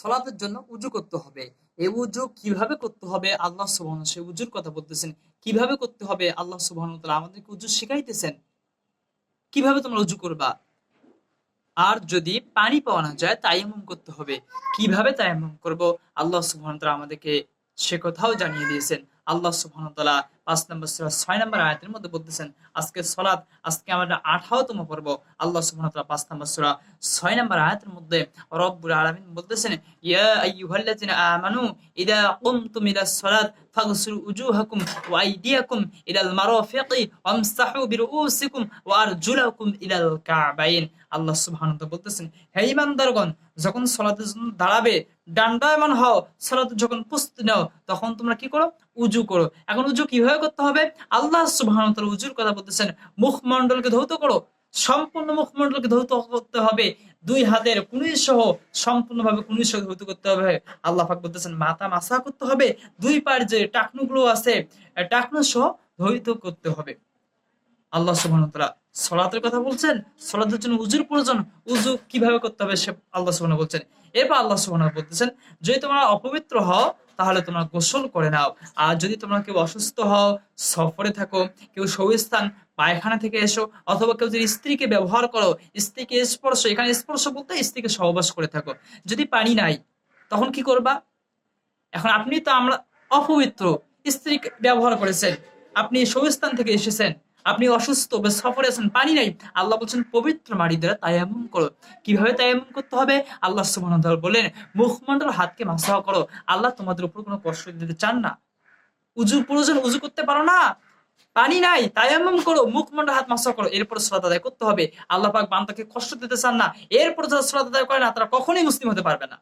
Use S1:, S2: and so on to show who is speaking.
S1: সালাতের জন্য উযু করতে হবে। এই উযু কিভাবে করতে হবে আল্লাহ সুবহানাহু সেই উযুর কথা বলতেছেন। কিভাবে করতে হবে আল্লাহ সুবহানাহু ওয়া তাআলা আমাদেরকে উযু শিখাইতেছেন। কিভাবে তোমরা উযু করবা? আর যদি পানি পাওয়া না যায় তায়াম্মুম করতে হবে। কিভাবে তায়াম্মুম করব? আল্লাহ সুবহানাহু ওয়া তাআলা আমাদেরকে সে কথাও জানিয়ে দিয়েছেন। আল্লাহ সুবহানাহু ওয়া তাআলা ৫ নম্বর সূরা ৬ নম্বর আয়াতের মধ্যে বলতেছেন, আজকে সালাত, আজকে আমরা ১৮তম পর্ব। আল্লাহ সুবহানাহু ওয়া তাআলা ৫ নম্বর সূরা ৬ নম্বর আয়াতের মধ্যে রব্বুল আলামিন বলতেছেন, ইয়া আইয়ুহাল্লাযিনা আমানু ইযা কুমতুম ইলাস সালাত ফাগসিলু উজুহাকুম ওয়া আইদিয়াকুম ইলাল মারাফিকি ওয়ামসাহু বিরুউসিকুম ওয়া আরজুলাকুম ইলাল কা'বাইন। আল্লাহ সুবহানাহু ওয়া তাআলা বলতেছেন, হে ঈমানদারগণ, যখন সালাতের জন্য দাঁড়াবে, দণ্ডায়মান হও, সালাতে যখন প্রস্তুতি নাও, তখন তোমরা কি করো? উযু করো। এখন উযু কিভাবে করতে হবে? আল্লাহ সুবহানাহু ওয়া তাআলা উযুর কথা বলতেছেন, মুখমণ্ডলকে ধৌত করো। সম্পূর্ণ মুখমণ্ডলকে ধৌত করতে হবে। ২ হাতের কনুই সহ সম্পূর্ণভাবে কনুই সহ ধৌত করতে হবে। আল্লাহ পাক বলতেছেন, মাথা মাসা করতে হবে। ২ পায়ের যে টাকনুগুলো আছে, টাকনু সহ ধৌত করতে হবে। আল্লাহ সুবহানাহু ওয়া তাআলা সালাতের কথা বলছেন, সালাতের জন্য উযুর প্রয়োজন। উযু কিভাবে করতে হবে সে আল্লাহ সুবহানাহু বলছেন। এরপর আল্লাহ সুবহানাহু বলতেছেন, যদি তোমরা অপবিত্র হও তাহলে তোমরা গোসল করে নাও। আর যদি তোমরা কেউ অসুস্থ হও, সফরে থাকো, কেউ শৌস্থান পায়খানা থেকে এসো, অথবা কেউ যদি স্ত্রীকে ব্যবহার করো, স্ত্রীকে স্পর্শ, এখানে স্পর্শ বলতে স্ত্রীকে সহবাস করে থাকো, যদি পানি নাই তখন কি করবা? এখন আপনি তো আমরা অপবিত্র, স্ত্রী ব্যবহার করেছেন, আপনি শৌস্থান থেকে এসেছেন, আপনি অসুস্থ বা সফরে আছেন, পানি নাই, আল্লাহ বলছেন পবিত্র মাটি দ্বারা তায়াম্মুম করো। কিভাবে তায়াম্মুম করতে হবে? আল্লাহ সুবহানাহু ওয়া তাআলা বলেন, মুখমণ্ডল হাতকে মাসাহ করো। আল্লাহ তোমাদের উপর কোনো কষ্ট দিতে চান না। উযু প্রয়োজন, উযু করতে পারো না, পানি নাই, তায়াম্মুম করো, মুখমণ্ডল হাত মাসাহ করো, এরপর সালাত আদায় করতে হবে। আল্লাহ পাক বান্দাকে কষ্ট দিতে চান না। এরপর যারা সালাত আদায় করে না তারা কখনোই মুসলিম হতে পারবে না।